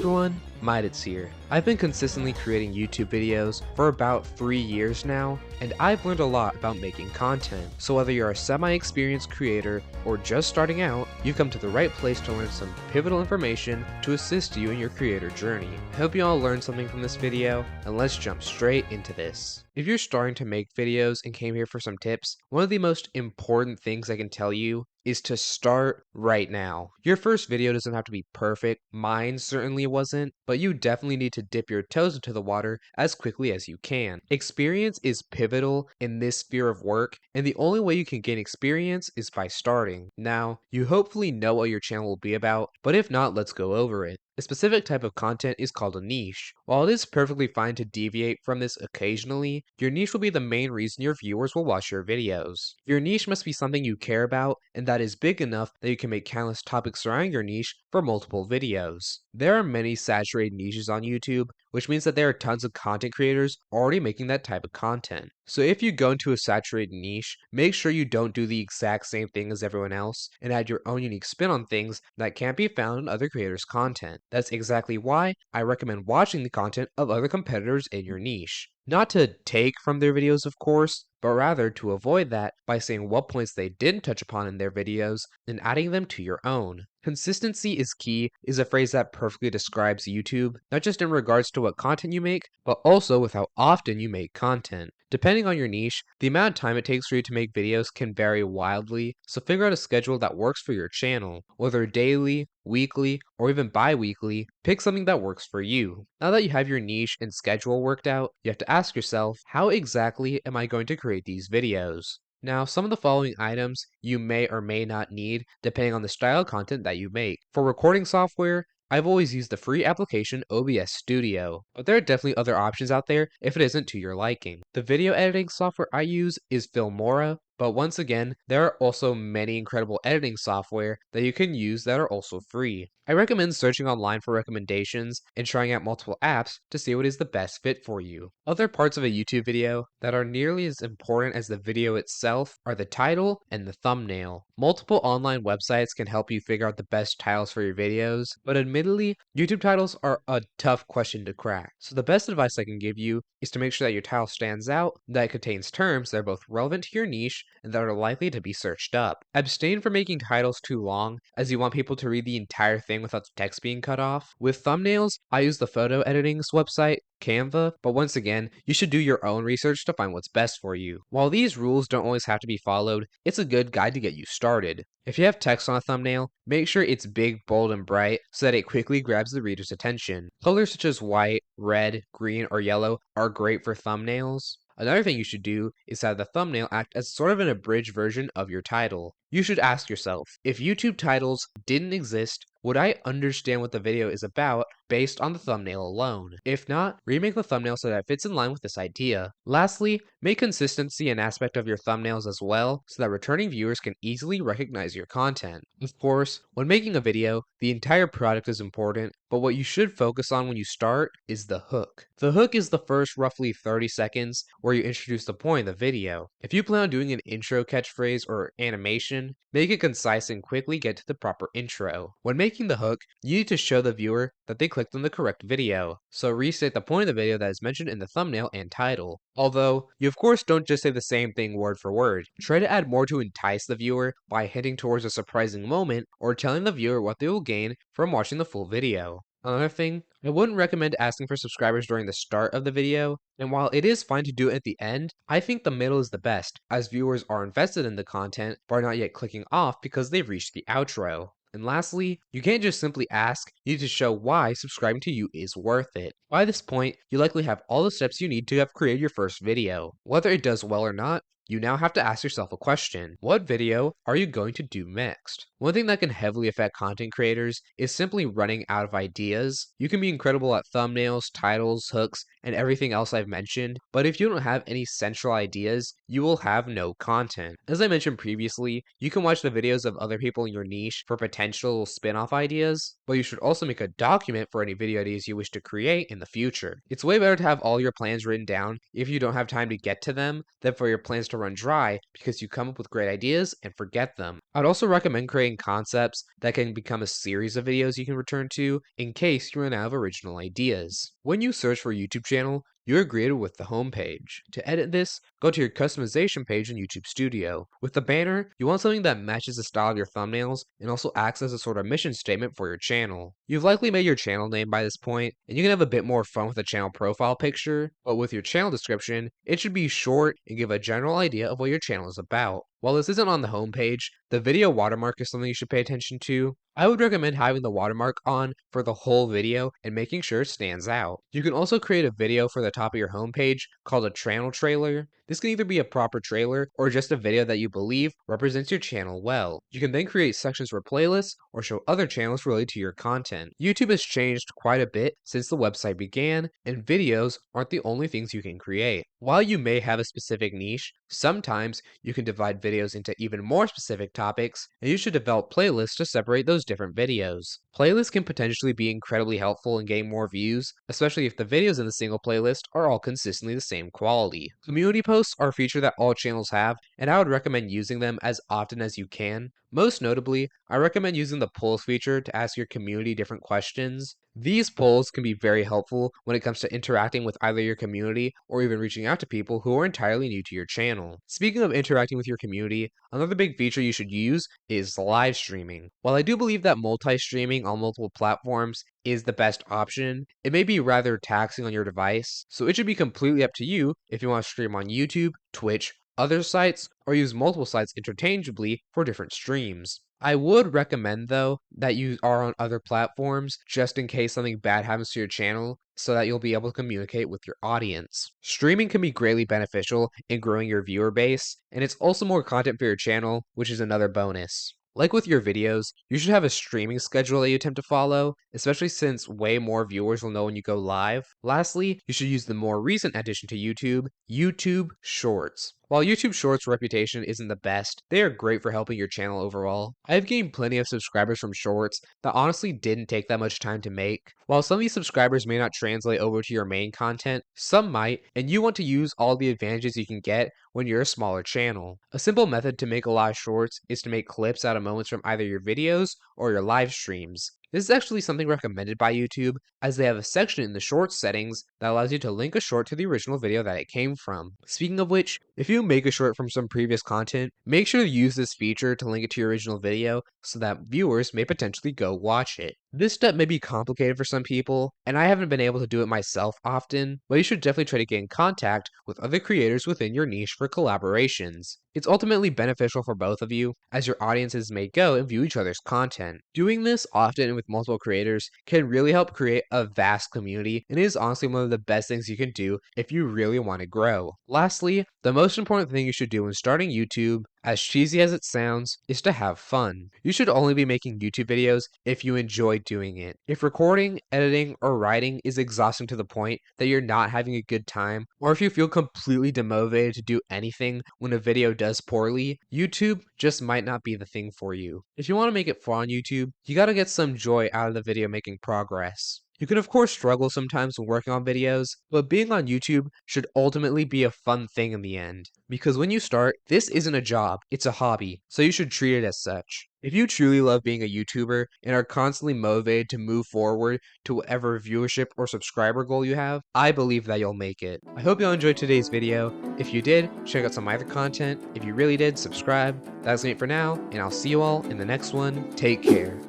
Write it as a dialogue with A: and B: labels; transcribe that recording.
A: everyone, Midits here. I've been consistently creating YouTube videos for about 3 years now, and I've learned a lot about making content. So whether you're a semi-experienced creator or just starting out, you've come to the right place to learn some pivotal information to assist you in your creator journey. I hope you all learned something from this video, and let's jump straight into this. If you're starting to make videos and came here for some tips, one of the most important things I can tell you is to start right now. Your first video doesn't have to be perfect, mine certainly wasn't, but you definitely need to dip your toes into the water as quickly as you can. Experience is pivotal in this sphere of work, and the only way you can gain experience is by starting. Now, you hopefully know what your channel will be about, but if not, let's go over it. A specific type of content is called a niche. While it is perfectly fine to deviate from this occasionally, your niche will be the main reason your viewers will watch your videos. Your niche must be something you care about and that is big enough that you can make countless topics surrounding your niche for multiple videos. There are many saturated niches on YouTube, which means that there are tons of content creators already making that type of content. So if you go into a saturated niche, make sure you don't do the exact same thing as everyone else and add your own unique spin on things that can't be found in other creators' content. That's exactly why I recommend watching the content of other competitors in your niche. Not to take from their videos, of course, but rather to avoid that by saying what points they didn't touch upon in their videos and adding them to your own. Consistency is key is a phrase that perfectly describes YouTube, not just in regards to what content you make, but also with how often you make content. Depending on your niche, the amount of time it takes for you to make videos can vary wildly, so figure out a schedule that works for your channel. Whether daily, weekly, or even bi-weekly, pick something that works for you. Now that you have your niche and schedule worked out, you have to ask yourself, how exactly am I going to create these videos? Now, some of the following items you may or may not need depending on the style of content that you make. For recording software, I've always used the free application OBS Studio, but there are definitely other options out there if it isn't to your liking. The video editing software I use is Filmora, but once again, there are also many incredible editing software that you can use that are also free. I recommend searching online for recommendations and trying out multiple apps to see what is the best fit for you. Other parts of a YouTube video that are nearly as important as the video itself are the title and the thumbnail. Multiple online websites can help you figure out the best titles for your videos, but admittedly, YouTube titles are a tough question to crack. So the best advice I can give you is to make sure that your title stands out, that it contains terms that are both relevant to your niche and that are likely to be searched up. Abstain from making titles too long, as you want people to read the entire thing without the text being cut off. With thumbnails, I use the photo editing website Canva, but once again, you should do your own research to find what's best for you. While these rules don't always have to be followed, it's a good guide to get you started. If you have text on a thumbnail, make sure it's big, bold, and bright so that it quickly grabs the reader's attention. Colors such as white, red, green, or yellow are great for thumbnails. Another thing you should do is have the thumbnail act as sort of an abridged version of your title. You should ask yourself, if YouTube titles didn't exist, would I understand what the video is about based on the thumbnail alone? If not, remake the thumbnail so that it fits in line with this idea. Lastly, make consistency an aspect of your thumbnails as well so that returning viewers can easily recognize your content. Of course, when making a video, the entire product is important, but what you should focus on when you start is the hook. The hook is the first roughly 30 seconds where you introduce the point of the video. If you plan on doing an intro catchphrase or animation, make it concise and quickly get to the proper intro. When making the hook, you need to show the viewer that they clicked on the correct video, so restate the point of the video that is mentioned in the thumbnail and title. Although, you of course don't just say the same thing word for word. Try to add more to entice the viewer by hinting towards a surprising moment or telling the viewer what they will gain from watching the full video. Another thing, I wouldn't recommend asking for subscribers during the start of the video, and while it is fine to do it at the end, I think the middle is the best, as viewers are invested in the content but are not yet clicking off because they've reached the outro. And lastly, you can't just simply ask, you need to show why subscribing to you is worth it. By this point, you likely have all the steps you need to have created your first video. Whether it does well or not, you now have to ask yourself a question. What video are you going to do next? One thing that can heavily affect content creators is simply running out of ideas. You can be incredible at thumbnails, titles, hooks, and everything else I've mentioned, but if you don't have any central ideas, you will have no content. As I mentioned previously, you can watch the videos of other people in your niche for potential spin-off ideas, but you should also make a document for any video ideas you wish to create in the future. It's way better to have all your plans written down if you don't have time to get to them than for your plans to to run dry because you come up with great ideas and forget them. I'd also recommend creating concepts that can become a series of videos you can return to in case you run out of original ideas. When you search for a YouTube channel, you're greeted with the home page. To edit this, go to your customization page in YouTube Studio. With the banner, you want something that matches the style of your thumbnails and also acts as a sort of mission statement for your channel. You've likely made your channel name by this point, and you can have a bit more fun with the channel profile picture, but with your channel description, it should be short and give a general idea of what your channel is about. While this isn't on the homepage, the video watermark is something you should pay attention to. I would recommend having the watermark on for the whole video and making sure it stands out. You can also create a video for the top of your homepage called a channel trailer. This can either be a proper trailer or just a video that you believe represents your channel well. You can then create sections for playlists or show other channels related to your content. YouTube has changed quite a bit since the website began, and videos aren't the only things you can create. While you may have a specific niche, sometimes you can divide videos into even more specific topics, and you should develop playlists to separate those different videos. Playlists can potentially be incredibly helpful in getting more views, especially if the videos in the single playlist are all consistently the same quality. Community posts are a feature that all channels have, and I would recommend using them as often as you can. Most notably, I recommend using the polls feature to ask your community different questions. These polls can be very helpful when it comes to interacting with either your community or even reaching out to people who are entirely new to your channel. Speaking of interacting with your community, another big feature you should use is live streaming. While I do believe that multi-streaming on multiple platforms is the best option, it may be rather taxing on your device, so it should be completely up to you if you want to stream on YouTube, Twitch, other sites, or use multiple sites interchangeably for different streams. I would recommend, though, that you are on other platforms just in case something bad happens to your channel so that you'll be able to communicate with your audience. Streaming can be greatly beneficial in growing your viewer base, and it's also more content for your channel, which is another bonus. Like with your videos, you should have a streaming schedule that you attempt to follow, especially since way more viewers will know when you go live. Lastly, you should use the more recent addition to YouTube, YouTube Shorts. While YouTube Shorts' reputation isn't the best, they are great for helping your channel overall. I've gained plenty of subscribers from Shorts that honestly didn't take that much time to make. While some of these subscribers may not translate over to your main content, some might, and you want to use all the advantages you can get when you're a smaller channel. A simple method to make a lot of shorts is to make clips out of moments from either your videos or your live streams. This is actually something recommended by YouTube, as they have a section in the shorts settings that allows you to link a short to the original video that it came from. Speaking of which, if you make a short from some previous content, make sure to use this feature to link it to your original video so that viewers may potentially go watch it. This step may be complicated for some people, and I haven't been able to do it myself often, but you should definitely try to get in contact with other creators within your niche for collaborations. It's ultimately beneficial for both of you, as your audiences may go and view each other's content. Doing this often and with multiple creators can really help create a vast community, and is honestly one of the best things you can do if you really want to grow. Lastly, the most important thing you should do when starting YouTube, as cheesy as it sounds, is to have fun. You should only be making YouTube videos if you enjoy doing it. If recording, editing, or writing is exhausting to the point that you're not having a good time, or if you feel completely demotivated to do anything when a video does poorly, YouTube just might not be the thing for you. If you want to make it fun on YouTube, you gotta get some joy out of the video making progress. You can of course struggle sometimes when working on videos, but being on YouTube should ultimately be a fun thing in the end. Because when you start, this isn't a job, it's a hobby, so you should treat it as such. If you truly love being a YouTuber and are constantly motivated to move forward to whatever viewership or subscriber goal you have, I believe that you'll make it. I hope y'all enjoyed today's video. If you did, check out some other content. If you really did, subscribe. That's it for now, and I'll see you all in the next one. Take care.